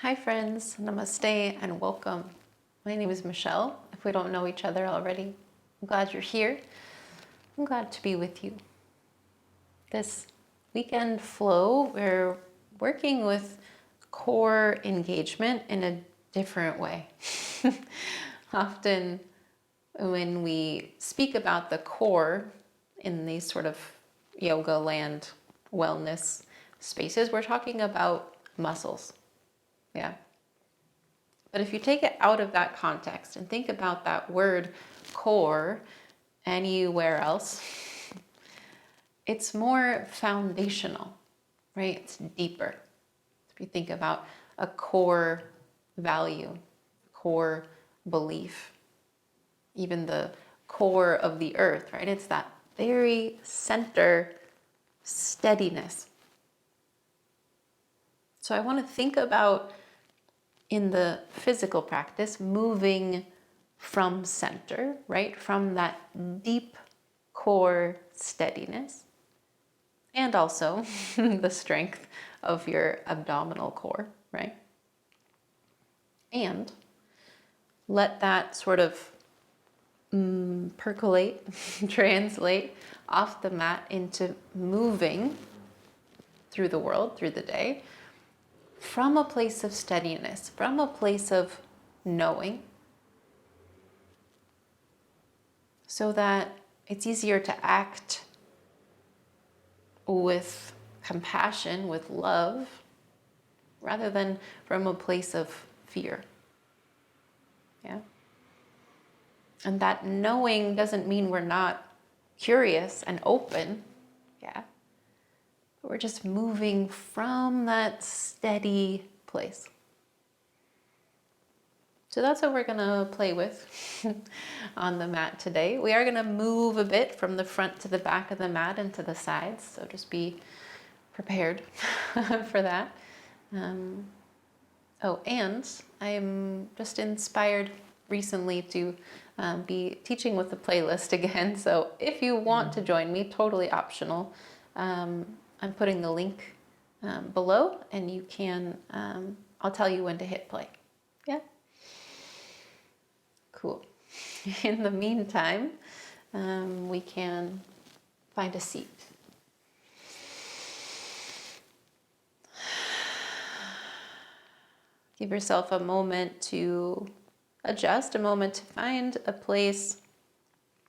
Hi friends, namaste and welcome. My name is Michelle. If we don't know each other already, I'm glad you're here. I'm glad to be with you. This weekend flow, we're working with core engagement in a different way. Often when we speak about the core in these sort of yoga land wellness spaces, we're talking about muscles. Yeah. But if you take it out of that context and think about that word core anywhere else, it's more foundational, right? It's deeper. If you think about a core value, core belief, even the core of the earth, right? It's that very center steadiness. So I want to think about in the physical practice, moving from center, right? From that deep core steadiness, and also the strength of your abdominal core, right? And let that sort of percolate, translate off the mat into moving through the world, through the day, from a place of steadiness, from a place of knowing, so that it's easier to act with compassion, with love, rather than from a place of fear. Yeah. And that knowing doesn't mean we're not curious and open. Yeah. But we're just moving from that steady place. So that's what we're gonna play with on the mat today. We are gonna move a bit from the front to the back of the mat and to the sides. So just be prepared for that. And I'm just inspired recently to be teaching with the playlist again. So if you want to join me, totally optional. I'm putting the link below, and you can, I'll tell you when to hit play. Yeah? Cool. In the meantime, we can find a seat. Give yourself a moment to adjust, a moment to find a place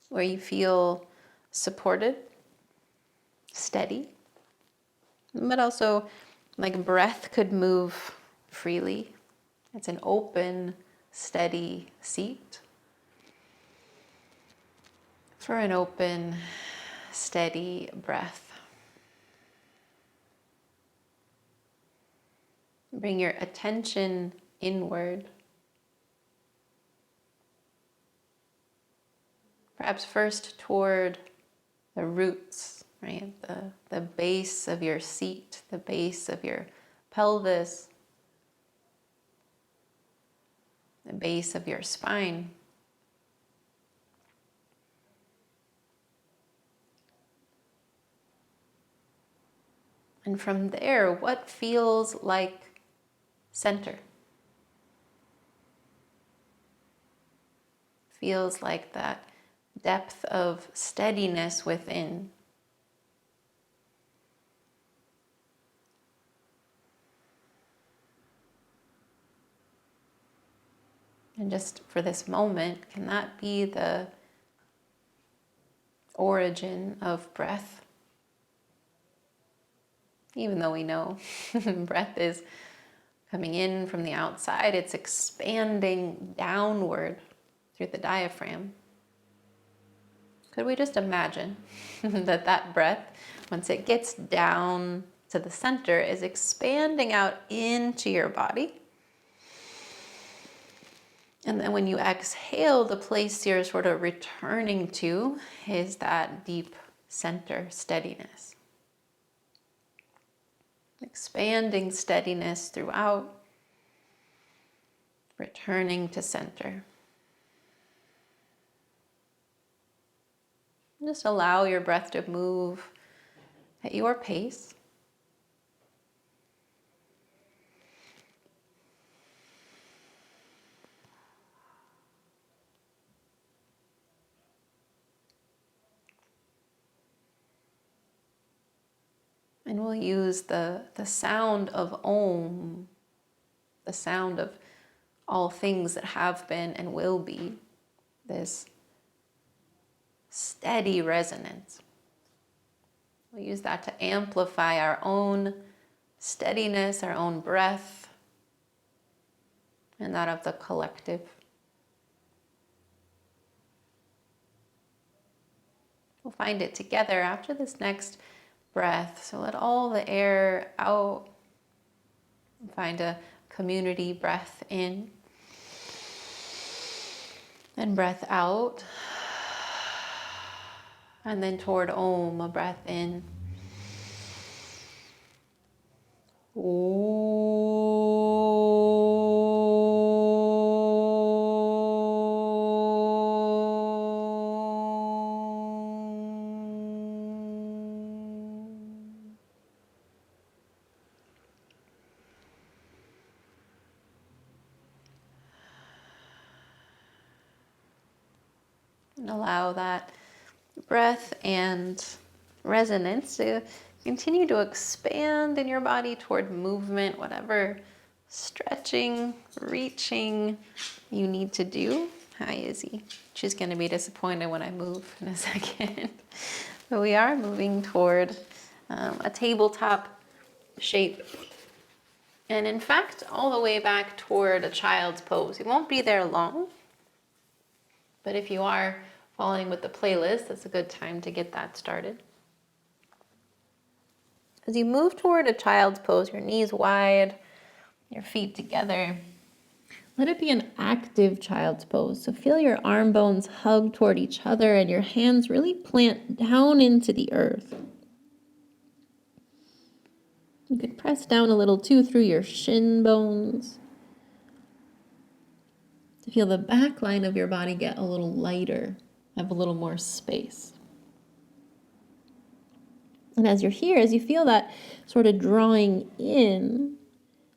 where you feel supported, steady, but also like breath could move freely. It's an open, steady seat for an open, steady breath. Bring your attention inward. Perhaps first toward the roots, right? The base of your seat, the base of your pelvis, the base of your spine. And from there, what feels like center? Feels like that depth of steadiness within. And just for this moment, can that be the origin of breath? Even though we know breath is coming in from the outside, it's expanding downward through the diaphragm. Could we just imagine that breath, once it gets down to the center, is expanding out into your body? And then when you exhale, the place you're sort of returning to is that deep center steadiness. Expanding steadiness throughout, returning to center. Just allow your breath to move at your pace. And we'll use the sound of Om, the sound of all things that have been and will be, this steady resonance. We'll use that to amplify our own steadiness, our own breath, and that of the collective. We'll find it together after this next breath. So let all the air out. Find a community breath in. Then breath out. And then toward Om, a breath in. And allow that breath and resonance to continue to expand in your body toward movement, whatever stretching, reaching you need to do. Hi, Izzy. She's going to be disappointed when I move in a second. But we are moving toward a tabletop shape. And in fact, all the way back toward a child's pose. You won't be there long. But if you are following with the playlist, that's a good time to get that started. As you move toward a child's pose, your knees wide, your feet together, let it be an active child's pose. So feel your arm bones hug toward each other and your hands really plant down into the earth. You could press down a little too through your shin bones to feel the back line of your body get a little lighter, have a little more space. And as you're here, as you feel that sort of drawing in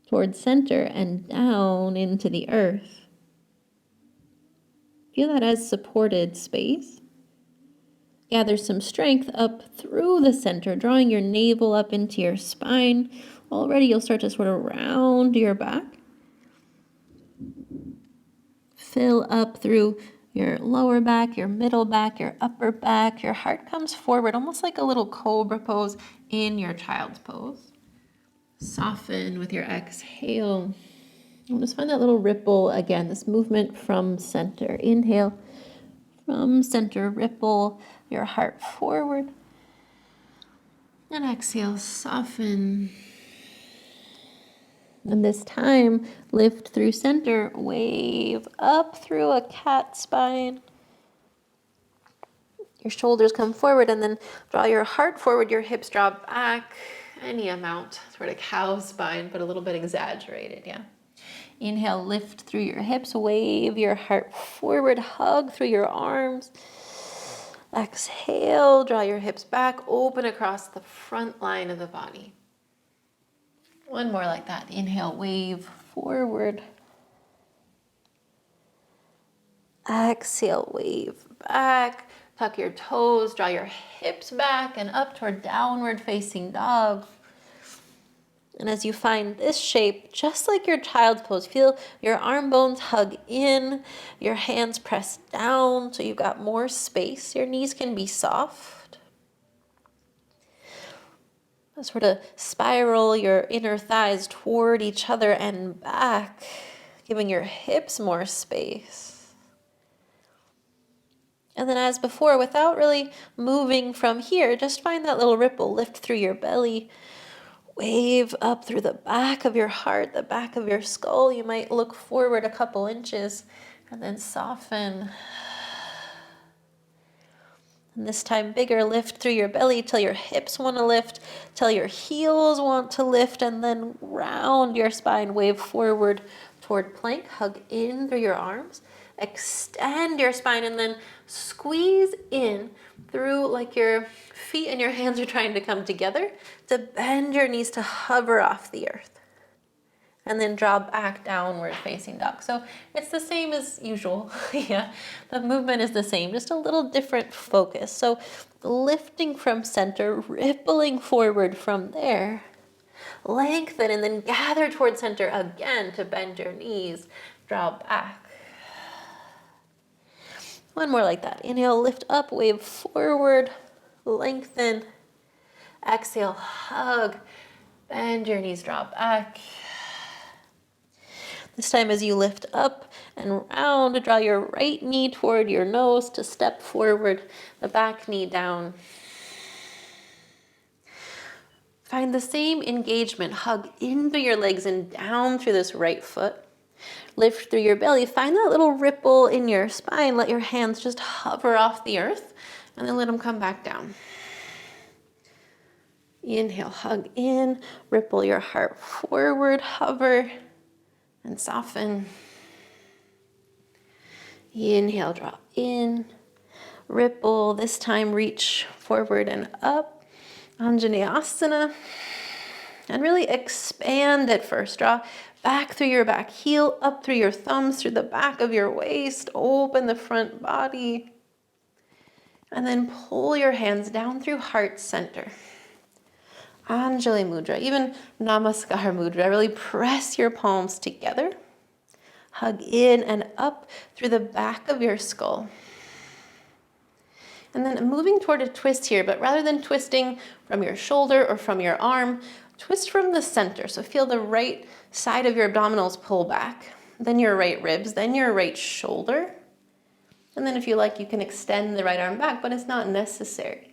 towards center and down into the earth, feel that as supported space. Gather some strength up through the center, drawing your navel up into your spine. Already you'll start to sort of round your back. Fill up through your lower back, your middle back, your upper back. Your heart comes forward, almost like a little cobra pose in your child's pose. Soften with your exhale. And just find that little ripple again, this movement from center. Inhale, from center, ripple your heart forward. And exhale, soften. And this time, lift through center, wave up through a cat spine. Your shoulders come forward and then draw your heart forward, your hips draw back, any amount, sort of cow spine, but a little bit exaggerated, yeah. Inhale, lift through your hips, wave your heart forward, hug through your arms. Exhale, draw your hips back, open across the front line of the body. One more like that. Inhale, wave forward. Exhale, wave back. Tuck your toes, draw your hips back and up toward downward facing dog. And as you find this shape, just like your child's pose, feel your arm bones hug in, your hands press down so you've got more space. Your knees can be soft. Sort of spiral your inner thighs toward each other and back, giving your hips more space. And then as before, without really moving from here, just find that little ripple, lift through your belly, wave up through the back of your heart, the back of your skull. You might look forward a couple inches and then soften. And this time bigger, lift through your belly till your hips want to lift, till your heels want to lift, and then round your spine, wave forward toward plank, hug in through your arms, extend your spine, and then squeeze in through like your feet and your hands are trying to come together to bend your knees to hover off the earth. and then draw back downward facing dog. So it's the same as usual. Yeah, the movement is the same, just a little different focus. So lifting from center, rippling forward from there, lengthen, and then gather towards center again to bend your knees, draw back. One more like that. Inhale, lift up, wave forward, lengthen. Exhale, hug, bend your knees, draw back. This time as you lift up and round, draw your right knee toward your nose to step forward, the back knee down. Find the same engagement, hug into your legs and down through this right foot. Lift through your belly, find that little ripple in your spine, let your hands just hover off the earth, and then let them come back down. Inhale, hug in, ripple your heart forward, hover, and soften. Inhale, drop in, ripple, this time reach forward and up, Anjaneyasana, and really expand at first. Draw back through your back heel, up through your thumbs, through the back of your waist, open the front body, and then pull your hands down through heart center. Anjali Mudra, even Namaskar Mudra, really press your palms together. Hug in and up through the back of your skull. And then moving toward a twist here, but rather than twisting from your shoulder or from your arm, twist from the center. So feel the right side of your abdominals pull back, then your right ribs, then your right shoulder. And then if you like, you can extend the right arm back, but it's not necessary.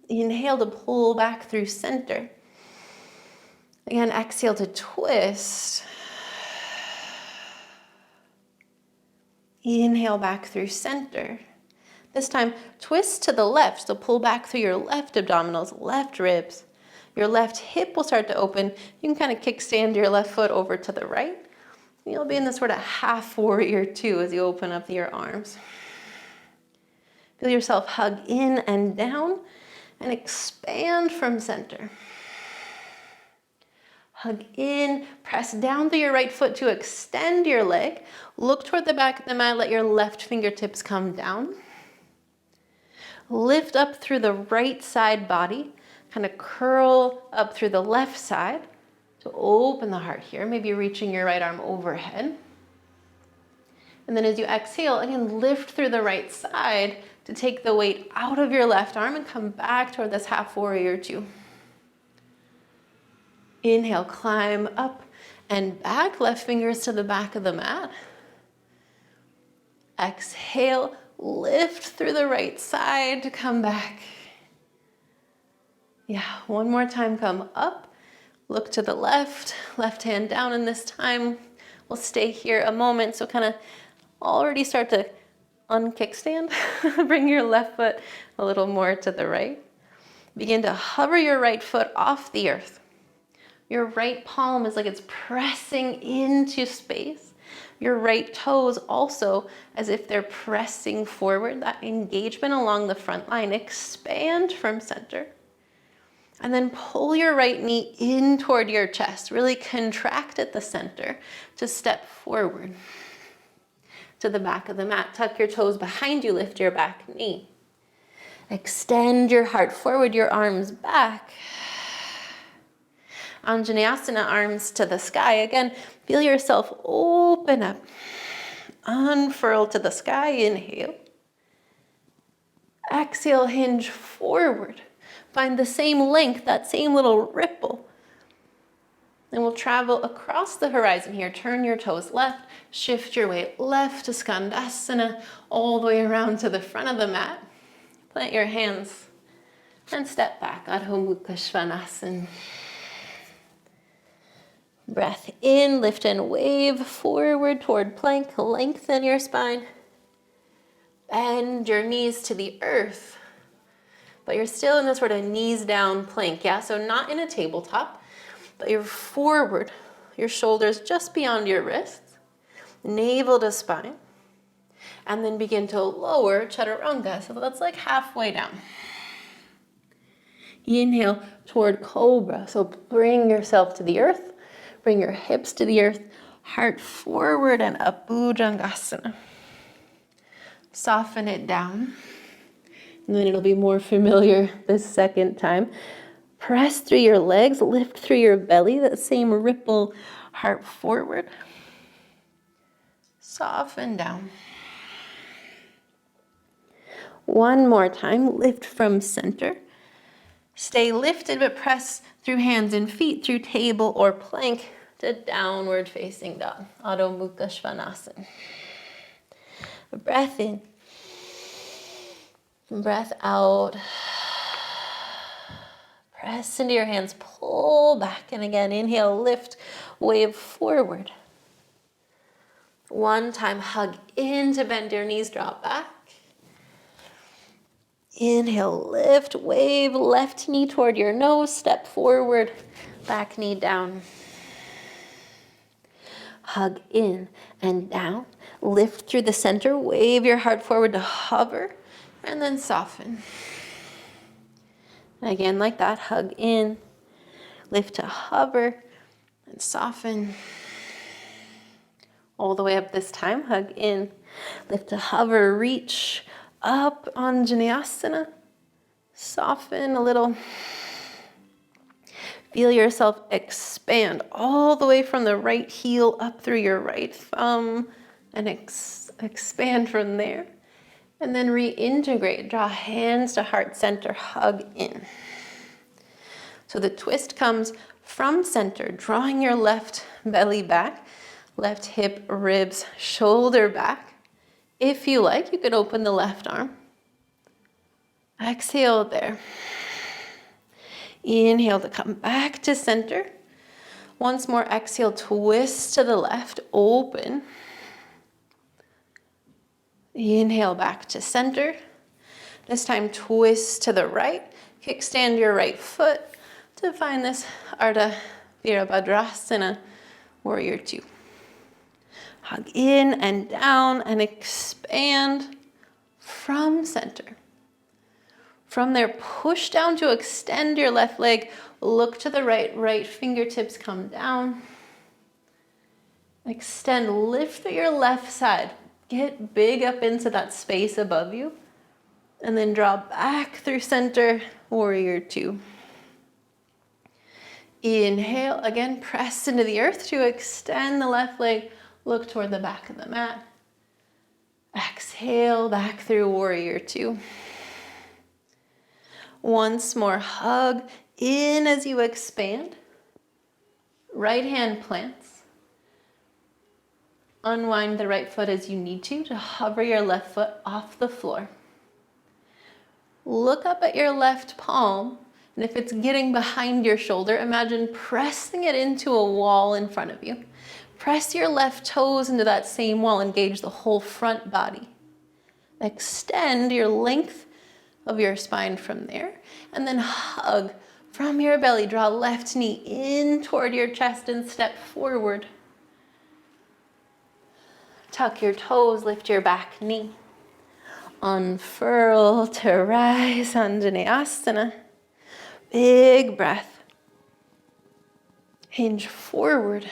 Inhale to pull back through center. Again, exhale to twist. Inhale back through center. This time, twist to the left, so pull back through your left abdominals, left ribs. Your left hip will start to open. You can kind of kickstand your left foot over to the right. You'll be in this sort of half warrior two as you open up your arms. Feel yourself hug in and down and expand from center. Hug in, press down through your right foot to extend your leg. Look toward the back of the mat, let your left fingertips come down. Lift up through the right side body, kind of curl up through the left side to open the heart here, maybe reaching your right arm overhead. And then as you exhale, again, lift through the right side to take the weight out of your left arm and come back toward this half warrior two. Inhale, climb up and back, left fingers to the back of the mat. Exhale, lift through the right side to come back. Yeah, one more time, come up, look to the left, left hand down, and this time we'll stay here a moment. So kind of already start to unkickstand. Bring your left foot a little more to the right. Begin to hover your right foot off the earth. Your right palm is like it's pressing into space. Your right toes also as if they're pressing forward. That engagement along the front line. Expand from center. And then pull your right knee in toward your chest. Really contract at the center to step forward to the back of the mat. Tuck your toes behind you, lift your back knee. Extend your heart forward, your arms back. Anjaneyasana, arms to the sky. Again, feel yourself open up. Unfurl to the sky, inhale. Exhale, hinge forward. Find the same length, that same little ripple. And we'll travel across the horizon here. Turn your toes left, shift your weight left to Skandasana, all the way around to the front of the mat. Plant your hands and step back, Adho Mukha Svanasana. Breath in, lift and wave forward toward plank, lengthen your spine. Bend your knees to the earth, but you're still in this sort of knees down plank, yeah? So not in a tabletop, but you're forward, your shoulders just beyond your wrists, navel to spine, and then begin to lower chaturanga. So that's like halfway down. Inhale toward cobra. So bring yourself to the earth. Bring your hips to the earth. Heart forward and up, Bhujangasana. Soften it down. And then it'll be more familiar this second time. Press through your legs, lift through your belly, that same ripple, heart forward. Soften down. One more time, lift from center. Stay lifted, but press through hands and feet, through table or plank to downward facing dog, Adho Mukha Svanasana. Breath in, breath out. Press into your hands, pull back, and again, inhale, lift, wave forward. One time, hug in to bend your knees, drop back. Inhale, lift, wave, left knee toward your nose, step forward, back knee down. Hug in and down, lift through the center, wave your heart forward to hover, and then soften. Again, like that, hug in, lift to hover, and soften. All the way up this time, hug in, lift to hover, reach up, Anjaneyasana. Soften a little. Feel yourself expand all the way from the right heel up through your right thumb, and expand from there. And then reintegrate, draw hands to heart center, hug in. So the twist comes from center, drawing your left belly back, left hip, ribs, shoulder back. If you like, you could open the left arm. Exhale there. Inhale to come back to center. Once more, exhale, twist to the left, open. Inhale back to center. This time twist to the right. Kickstand your right foot to find this Ardha Virabhadrasana, warrior two. Hug in and down and expand from center. From there, push down to extend your left leg. Look to the right, right fingertips come down. Extend, lift through your left side. Get big up into that space above you. And then draw back through center, warrior two. Inhale, again, press into the earth to extend the left leg. Look toward the back of the mat. Exhale, back through warrior two. Once more, hug in as you expand. Right hand plants. Unwind the right foot as you need to hover your left foot off the floor. Look up at your left palm, and if it's getting behind your shoulder, imagine pressing it into a wall in front of you. Press your left toes into that same wall, engage the whole front body. Extend your length of your spine from there, and then hug from your belly. Draw left knee in toward your chest and step forward. Tuck your toes, lift your back knee. Unfurl to rise, Anjaneyasana. Big breath. Hinge forward.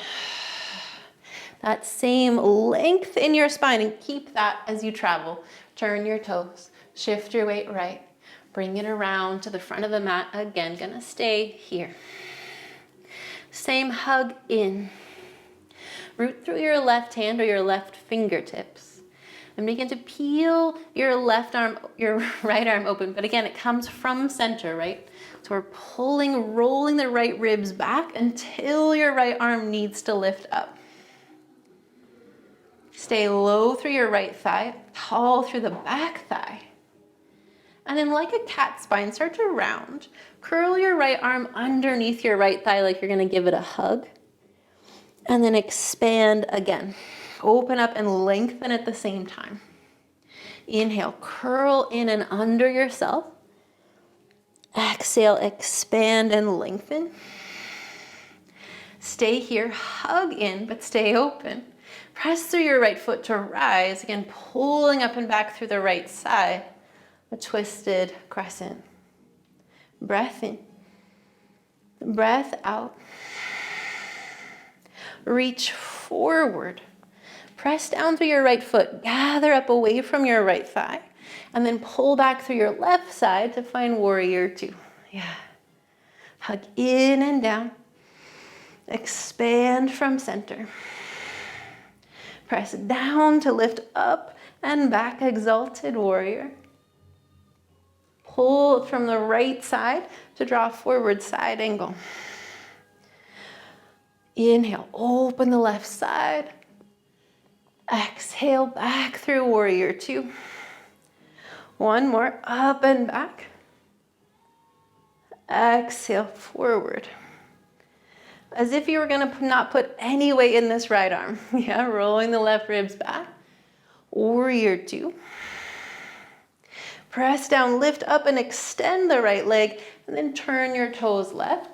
That same length in your spine, and keep that as you travel. Turn your toes, shift your weight right. Bring it around to the front of the mat. Again, gonna stay here. Same hug in. Root through your left hand or your left fingertips. And begin to peel your left arm, your right arm open. But again, it comes from center, right? So we're pulling, rolling the right ribs back until your right arm needs to lift up. Stay low through your right thigh, tall through the back thigh. And then like a cat spine, start to round. Curl your right arm underneath your right thigh like you're gonna give it a hug. And then expand again. Open up and lengthen at the same time. Inhale, curl in and under yourself. Exhale, expand and lengthen. Stay here, hug in, but stay open. Press through your right foot to rise. Again, pulling up and back through the right side. A twisted crescent. Breath in. Breath out. Reach forward. Press down through your right foot. Gather up away from your right thigh. And then pull back through your left side to find warrior two. Yeah. Hug in and down. Expand from center. Press down to lift up and back, exalted warrior. Pull from the right side to draw forward side angle. Inhale, open the left side. Exhale, back through warrior two. One more, up and back. Exhale, forward. As if you were gonna not put any weight in this right arm. Yeah, rolling the left ribs back. Warrior two. Press down, lift up and extend the right leg, and then turn your toes left.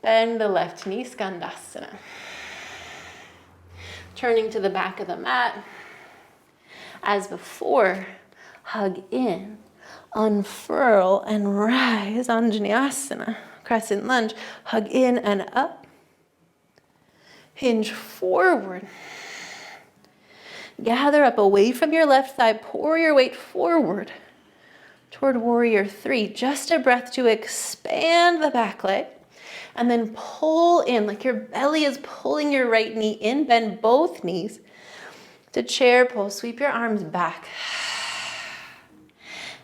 Bend the left knee, Skandasana. Turning to the back of the mat. As before, hug in, unfurl and rise, Anjaneyasana. Crescent lunge, hug in and up. Hinge forward. Gather up away from your left thigh, pour your weight forward toward warrior three. Just a breath to expand the back leg. And then pull in, like your belly is pulling your right knee in. Bend both knees to chair pose. Sweep your arms back.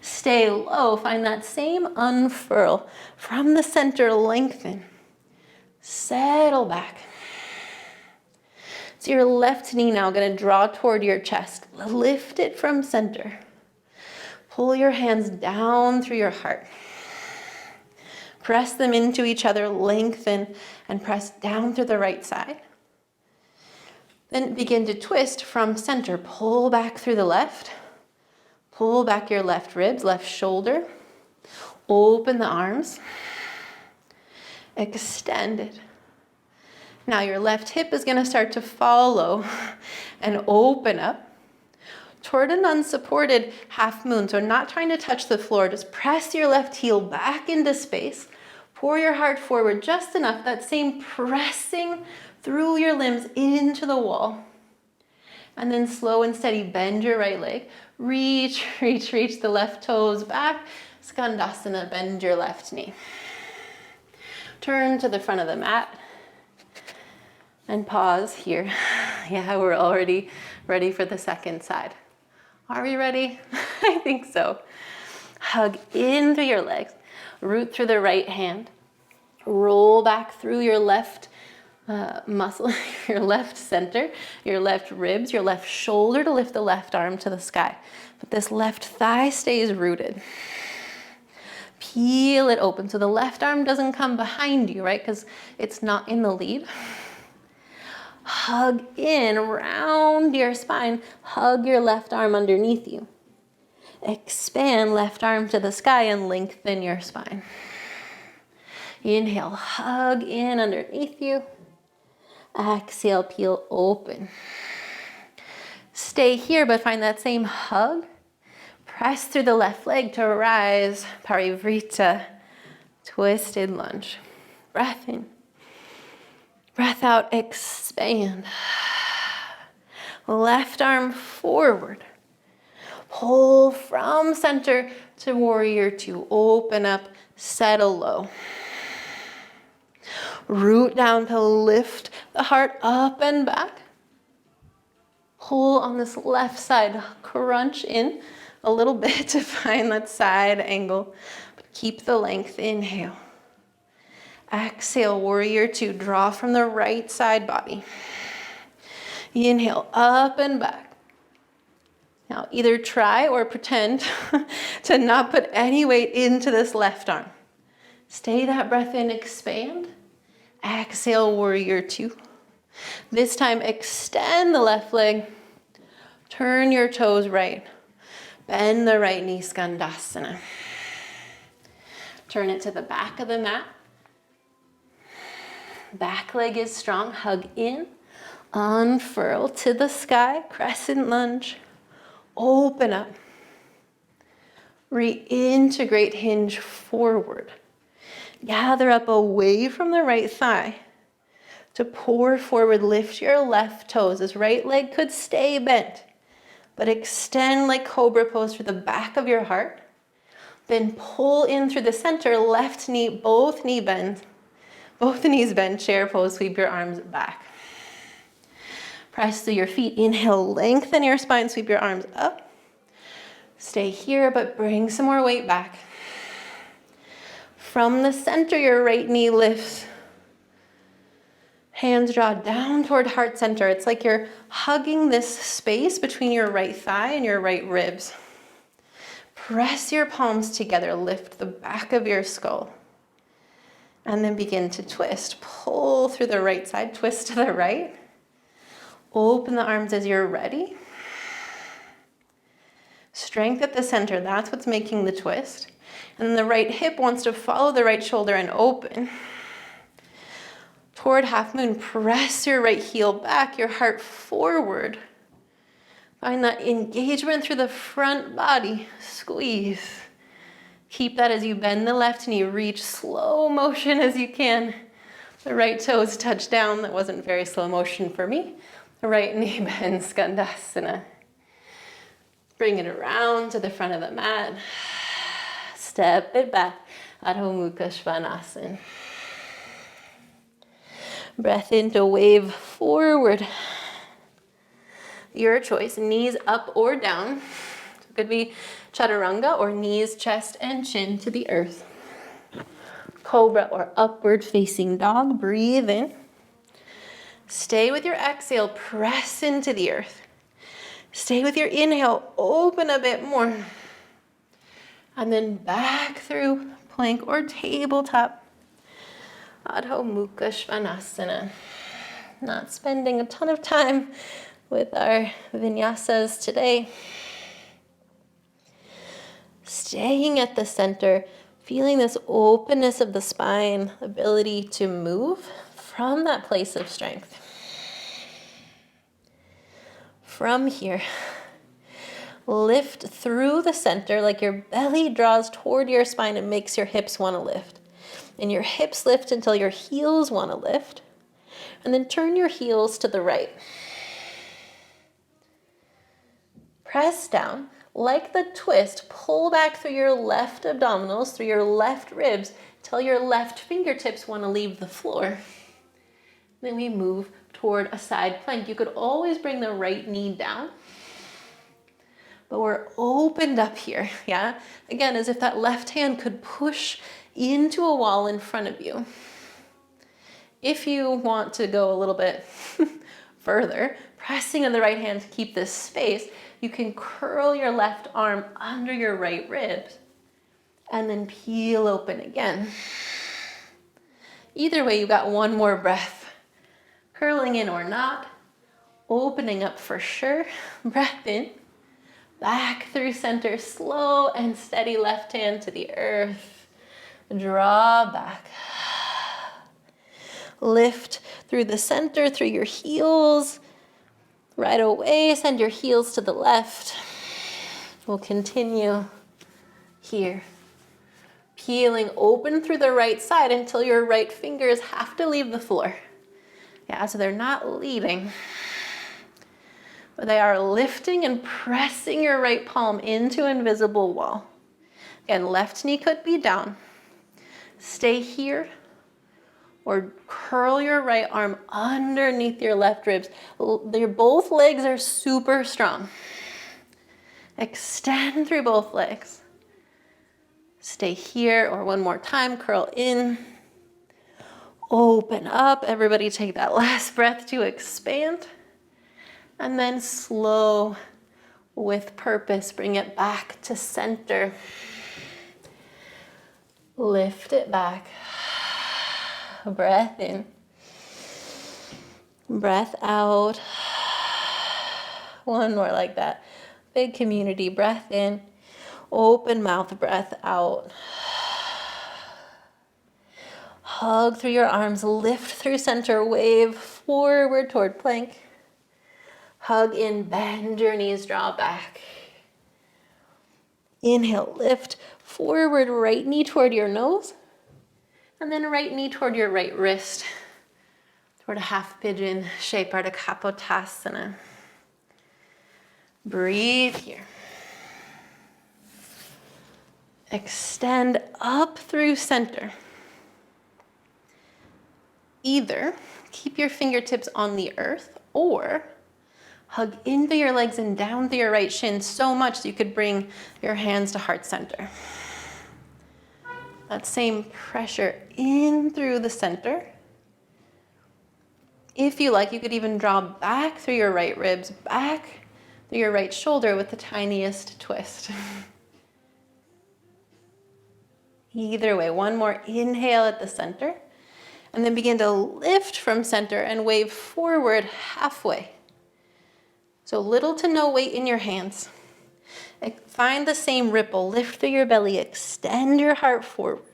Stay low. Find that same unfurl. From the center, lengthen. Settle back. So your left knee now going to draw toward your chest. Lift it from center. Pull your hands down through your heart. Press them into each other, lengthen, and press down through the right side. Then begin to twist from center. Pull back through the left. Pull back your left ribs, left shoulder. Open the arms. Extend it. Now your left hip is going to start to follow and open up toward an unsupported half moon. So not trying to touch the floor, just press your left heel back into space. Pour your heart forward just enough, that same pressing through your limbs into the wall. And then slow and steady, bend your right leg. Reach, reach, reach the left toes back. Skandasana, bend your left knee. Turn to the front of the mat. And pause here. Yeah, we're already ready for the second side. Are we ready? I think so. Hug in through your legs. Root through the right hand. Roll back through your left muscle, your left center, your left ribs, your left shoulder to lift the left arm to the sky. But this left thigh stays rooted. Peel it open so the left arm doesn't come behind you, right? Because it's not in the lead. Hug in, round your spine. Hug your left arm underneath you. Expand left arm to the sky and lengthen your spine. Inhale, hug in underneath you. Exhale, peel open. Stay here, but find that same hug. Press through the left leg to rise, Parivrita, twisted lunge. Breath in. Breath out, expand. Left arm forward. Pull from center to warrior two. Open up, settle low. Root down to lift the heart up and back. Pull on this left side, crunch in a little bit to find that side angle. But keep the length, inhale. Exhale, warrior two, draw from the right side body. Inhale, up and back. Now either try or pretend to not put any weight into this left arm. Stay that breath in, expand. Exhale, warrior two. This time, extend the left leg. Turn your toes right. Bend the right knee, Skandasana. Turn it to the back of the mat. Back leg is strong. Hug in. Unfurl to the sky. Crescent lunge. Open up. Reintegrate, hinge forward. Gather up away from the right thigh. To pour forward, lift your left toes. This right leg could stay bent, but extend like cobra pose through the back of your heart. Then pull in through the center, left knee, both knees bend, chair pose, sweep your arms back. Press through your feet, inhale, lengthen your spine, sweep your arms up. Stay here, but bring some more weight back. From the center, your right knee lifts. Hands draw down toward heart center. It's like you're hugging this space between your right thigh and your right ribs. Press your palms together, lift the back of your skull. And then begin to twist. Pull through the right side, twist to the right. Open the arms as you're ready. Strength at the center, that's what's making the twist. And then the right hip wants to follow the right shoulder and open. Toward half moon, press your right heel back, your heart forward. Find that engagement through the front body. Squeeze. Keep that as you bend the left knee. Reach slow motion as you can. The right toes touch down. That wasn't very slow motion for me. The right knee bends, Skandasana. Bring it around to the front of the mat. Step it back. Adho Mukha Svanasana. Breath in to wave forward. Your choice, knees up or down. It could be chaturanga or knees, chest, and chin to the earth. Cobra or upward facing dog. Breathe in. Stay with your exhale, press into the earth. Stay with your inhale, open a bit more. And then back through plank or tabletop. Adho Mukha Svanasana. Not spending a ton of time with our vinyasas today. Staying at the center, feeling this openness of the spine, ability to move from that place of strength. From here, lift through the center like your belly draws toward your spine and makes your hips want to lift. And your hips lift until your heels want to lift. And then turn your heels to the right. Press down. Like the twist, pull back through your left abdominals, through your left ribs, till your left fingertips want to leave the floor. Then we move toward a side plank. You could always bring the right knee down. But we're opened up here, yeah? Again, as if that left hand could push into a wall in front of you. If you want to go a little bit further, pressing on the right hand to keep this space, you can curl your left arm under your right ribs and then peel open again. Either way, you've got one more breath. Curling in or not, opening up for sure. Breath in, back through center, slow and steady left hand to the earth. Draw back. Lift through the center, through your heels. Right away, send your heels to the left. We'll continue here. Peeling open through the right side until your right fingers have to leave the floor. Yeah, so they're not leading, but they are lifting and pressing your right palm into invisible wall. Again, left knee could be down. Stay here or curl your right arm underneath your left ribs. Both legs are super strong. Extend through both legs. Stay here or one more time, curl in. Open up. Everybody take that last breath to expand. And then slow with purpose, bring it back to center. Lift it back. Breath in. Breath out. One more like that. Big community. Breath in. Open mouth, breath out. Hug through your arms. Lift through center. Wave forward toward plank. Hug in. Bend your knees. Draw back. Inhale. Lift forward. Right knee toward your nose. And then right knee toward your right wrist, toward a half pigeon shape, Ardha Kapotasana. Breathe here. Extend up through center. Either keep your fingertips on the earth or hug into your legs and down through your right shin so much that you could bring your hands to heart center. That same pressure in through the center. If you like, you could even draw back through your right ribs, back through your right shoulder with the tiniest twist. Either way, one more inhale at the center, and then begin to lift from center and wave forward halfway. So little to no weight in your hands. Find the same ripple, lift through your belly, extend your heart forward.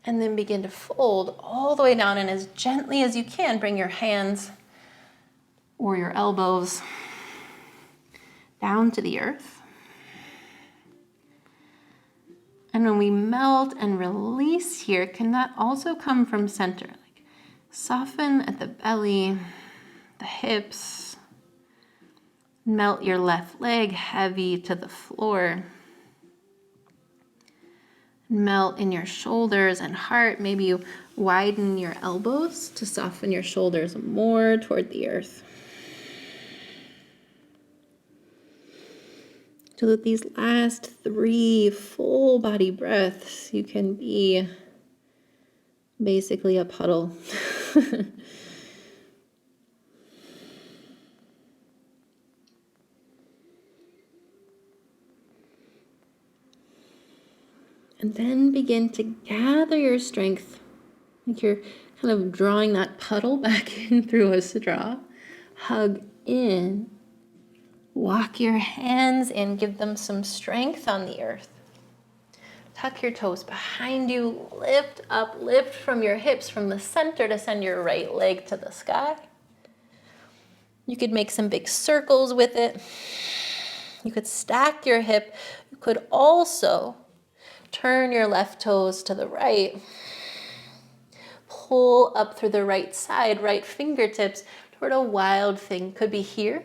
And then begin to fold all the way down, and as gently as you can, bring your hands or your elbows down to the earth. And when we melt and release here, can that also come from center? Like soften at the belly, the hips. Melt your left leg heavy to the floor. Melt in your shoulders and heart. Maybe you widen your elbows to soften your shoulders more toward the earth. So that these last 3 full body breaths, you can be basically a puddle. And then begin to gather your strength, like you're kind of drawing that puddle back in through a straw. Hug in. Walk your hands in, give them some strength on the earth. Tuck your toes behind you, lift up, lift from your hips, from the center to send your right leg to the sky. You could make some big circles with it. You could stack your hip. You could also turn your left toes to the right. Pull up through the right side, right fingertips toward a wild thing. Could be here,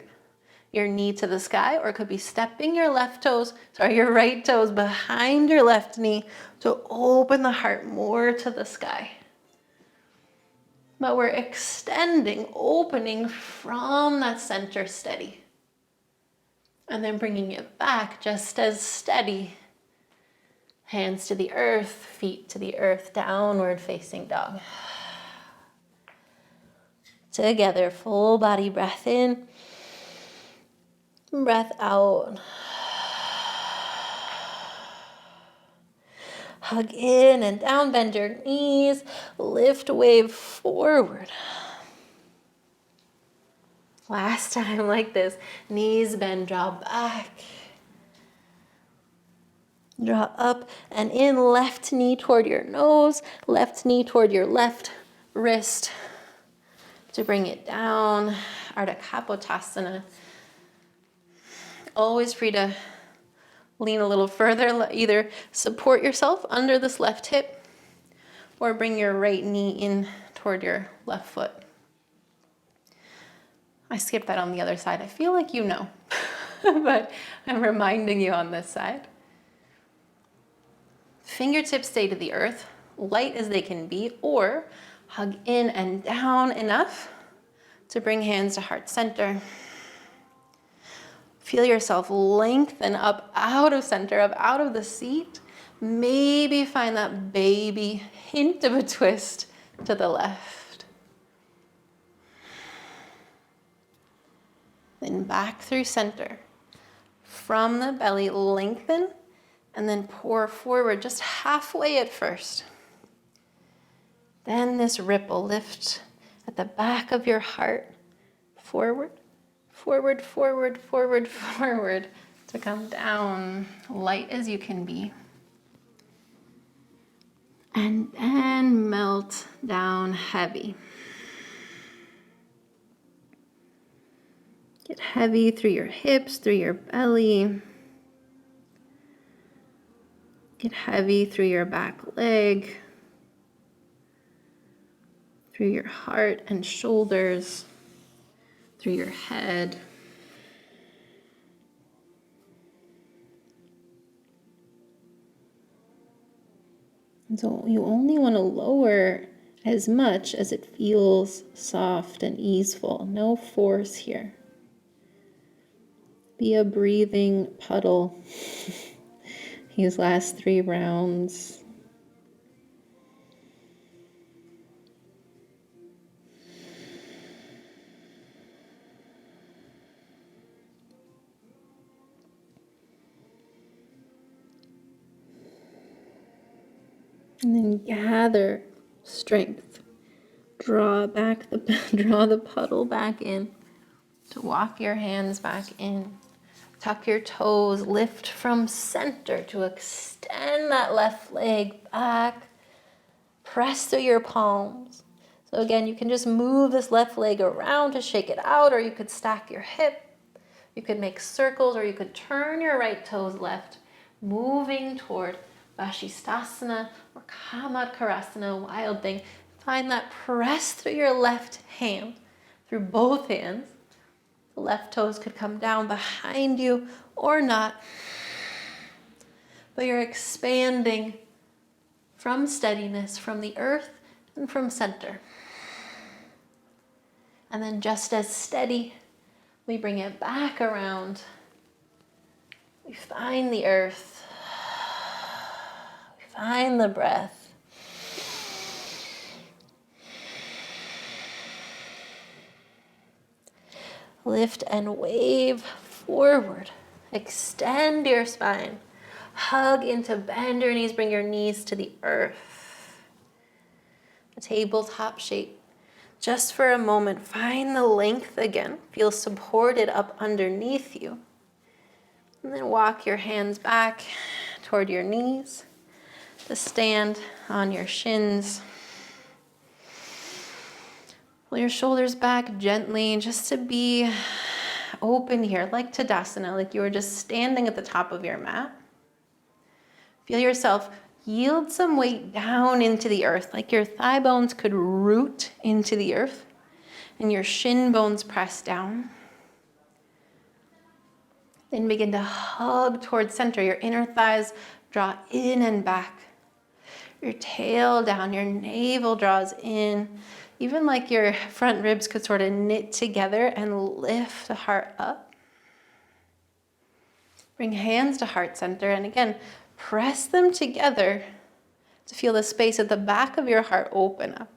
your knee to the sky, or it could be stepping your your right toes behind your left knee to open the heart more to the sky. But we're extending, opening from that center steady. And then bringing it back just as steady. Hands to the earth, feet to the earth, downward facing dog. Together, full body breath in. Breath out. Hug in and down, bend your knees, lift, wave forward. Last time like this, knees bend, draw back. Draw up and in, left knee toward your nose, left knee toward your left wrist to bring it down. Ardha Kapotasana. Always free to lean a little further, either support yourself under this left hip or bring your right knee in toward your left foot. I skipped that on the other side. I feel like you know, but I'm reminding you on this side. Fingertips stay to the earth, light as they can be, or hug in and down enough to bring hands to heart center. Feel yourself lengthen up out of center, up out of the seat. Maybe find that baby hint of a twist to the left. Then back through center. From the belly, lengthen, and then pour forward just halfway at first. Then this ripple, lift at the back of your heart, forward. Forward, forward, forward, forward to come down, light as you can be. And then melt down heavy. Get heavy through your hips, through your belly. Get heavy through your back leg, through your heart and shoulders, through your head. And so you only want to lower as much as it feels soft and easeful. No force here. Be a breathing puddle these last 3 rounds. And then gather strength. Draw the puddle back in. To walk your hands back in. Tuck your toes, lift from center to extend that left leg back. Press through your palms. So again, you can just move this left leg around to shake it out, or you could stack your hip. You could make circles, or you could turn your right toes left, moving toward Vashisthasana or Kamatkarasana, wild thing. Find that press through your left hand, through both hands. The left toes could come down behind you or not. But you're expanding from steadiness, from the earth and from center. And then just as steady, we bring it back around. We find the earth. We find the breath. Lift and wave forward. Extend your spine. Hug into, bend your knees, bring your knees to the earth. A tabletop shape. Just for a moment, find the length again. Feel supported up underneath you. And then walk your hands back toward your knees to stand on your shins. Pull your shoulders back gently, just to be open here, like Tadasana, like you were just standing at the top of your mat. Feel yourself yield some weight down into the earth, like your thigh bones could root into the earth, and your shin bones press down. Then begin to hug towards center. Your inner thighs draw in and back. Your tail down, your navel draws in. Even like your front ribs could sort of knit together and lift the heart up. Bring hands to heart center, and again, press them together to feel the space at the back of your heart open up.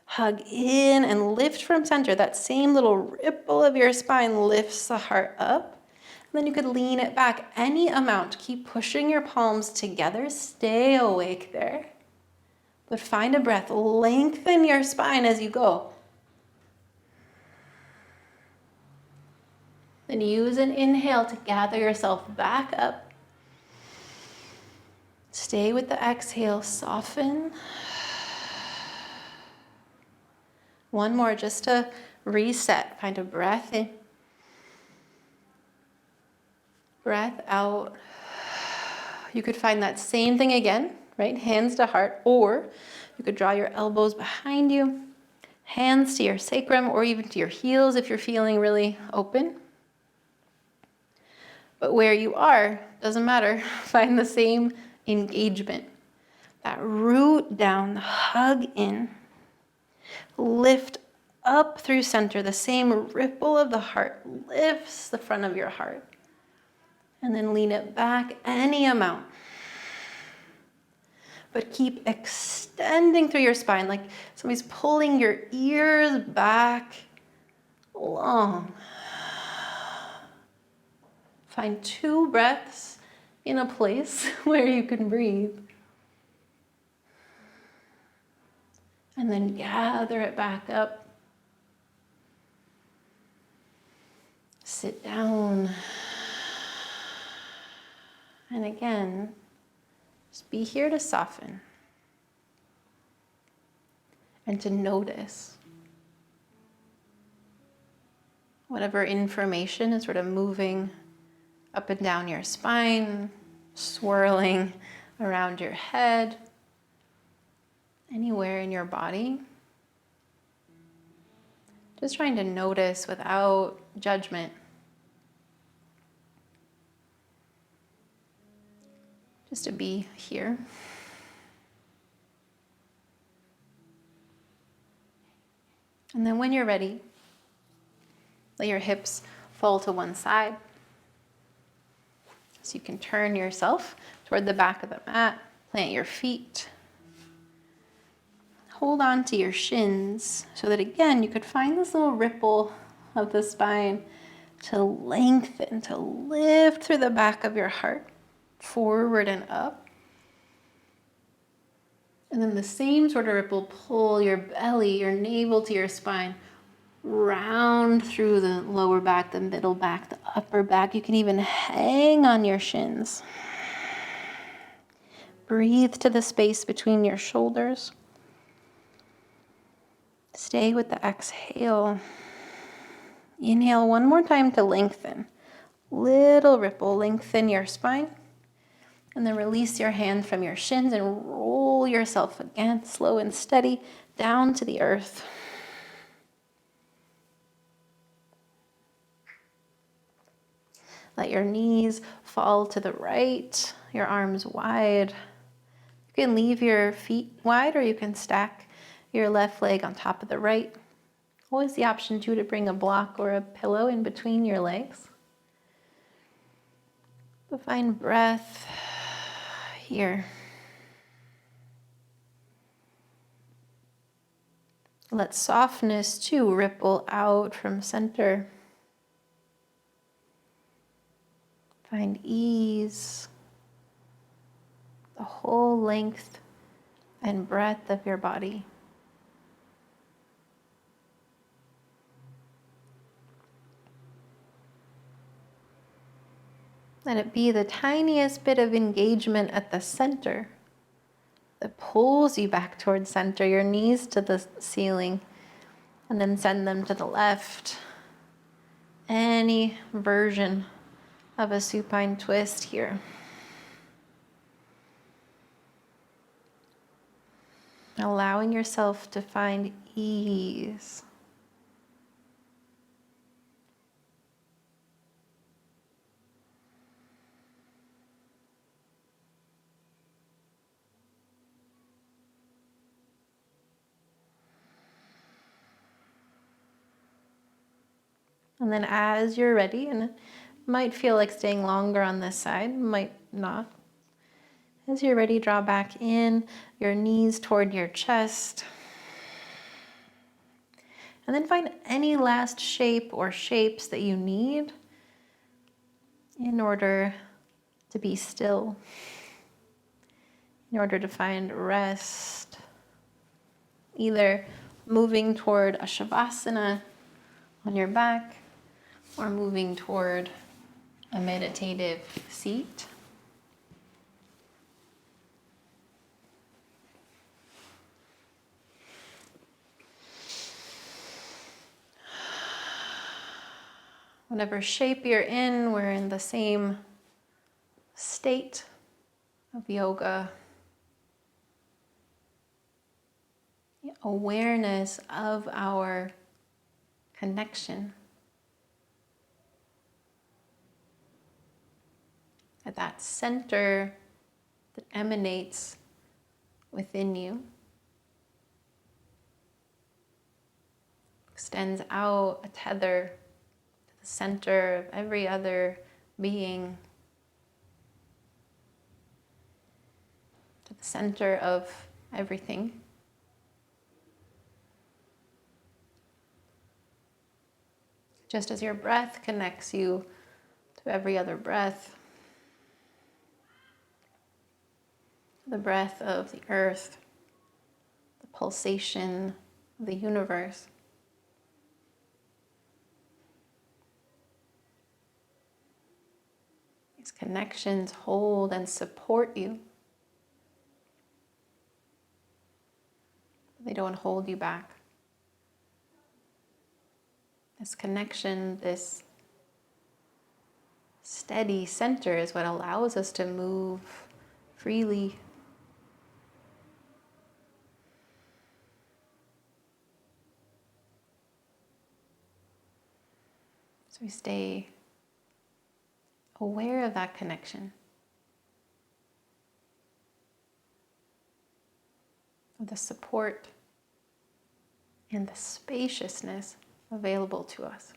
Hug in and lift from center. That same little ripple of your spine lifts the heart up. And then you could lean it back any amount. Keep pushing your palms together. Stay awake there. But find a breath. Lengthen your spine as you go. Then use an inhale to gather yourself back up. Stay with the exhale. Soften. One more just to reset. Find a breath in. Breath out. You could find that same thing again, right? Hands to heart, or you could draw your elbows behind you, hands to your sacrum, or even to your heels if you're feeling really open. But where you are, doesn't matter. Find the same engagement. That root down, hug in, lift up through center. The same ripple of the heart lifts the front of your heart. And then lean it back any amount. But keep extending through your spine, like somebody's pulling your ears back long. Find 2 breaths in a place where you can breathe. And then gather it back up. Sit down. And again, just be here to soften and to notice whatever information is sort of moving up and down your spine, swirling around your head, anywhere in your body. Just trying to notice without judgment. Just to be here. And then when you're ready, let your hips fall to one side. So you can turn yourself toward the back of the mat, plant your feet. Hold on to your shins so that again, you could find this little ripple of the spine to lengthen, to lift through the back of your heart, forward and up. And then the same sort of ripple, pull your belly, your navel to your spine, round through the lower back, the middle back, the upper back. You can even hang on your shins. Breathe to the space between your shoulders. Stay with the exhale. Inhale one more time to lengthen. Little ripple, lengthen your spine. And then release your hand from your shins and roll yourself again, slow and steady, down to the earth. Let your knees fall to the right, your arms wide. You can leave your feet wide or you can stack your left leg on top of the right. Always the option too to bring a block or a pillow in between your legs. But find breath here. Let softness too ripple out from center. Find ease, the whole length and breadth of your body. Let it be the tiniest bit of engagement at the center that pulls you back towards center, your knees to the ceiling, and then send them to the left. Any version of a supine twist here. Allowing yourself to find ease. And then as you're ready, and it might feel like staying longer on this side, might not. As you're ready, draw back in, your knees toward your chest. And then find any last shape or shapes that you need in order to be still, in order to find rest. Either moving toward a shavasana on your back, or moving toward a meditative seat. Whatever shape you're in, we're in the same state of yoga. Awareness of our connection. At that center that emanates within you. Extends out a tether to the center of every other being. To the center of everything. Just as your breath connects you to every other breath. The breath of the earth, the pulsation of the universe. These connections hold and support you. They don't hold you back. This connection, this steady center is what allows us to move freely. So we stay aware of that connection, of the support and the spaciousness available to us.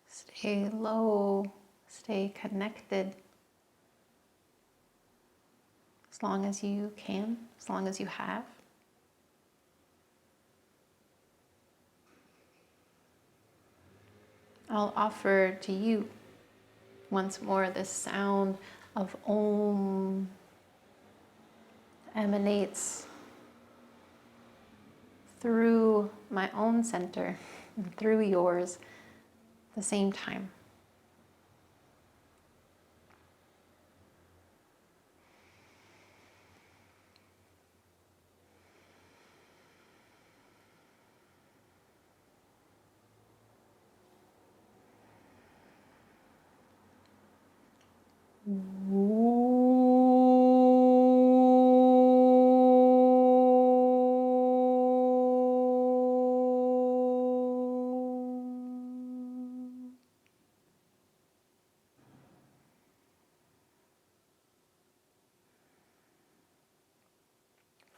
Stay low, stay connected as long as you can, as long as you have. I'll offer to you once more this sound of Om emanates through my own center and through yours at the same time.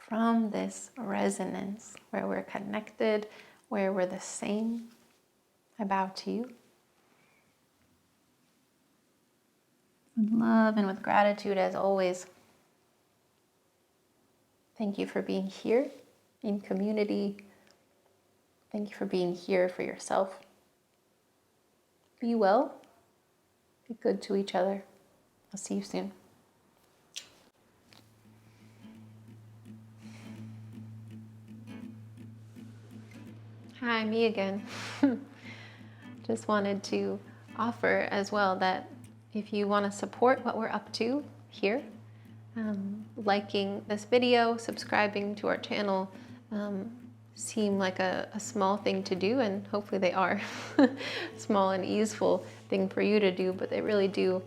From this resonance where we're connected, where we're the same, I bow to you. With love and with gratitude as always. Thank you for being here in community. Thank you for being here for yourself. Be well. Be good to each other. I'll see you soon. Hi, me again. Just wanted to offer as well that if you want to support what we're up to here, liking this video, subscribing to our channel seem like a small thing to do, and hopefully they are. Small and easeful thing for you to do, but they really do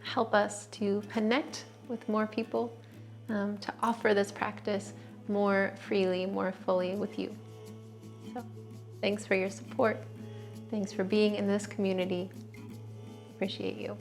help us to connect with more people, to offer this practice more freely, more fully with you. So thanks for your support. Thanks for being in this community. Appreciate you.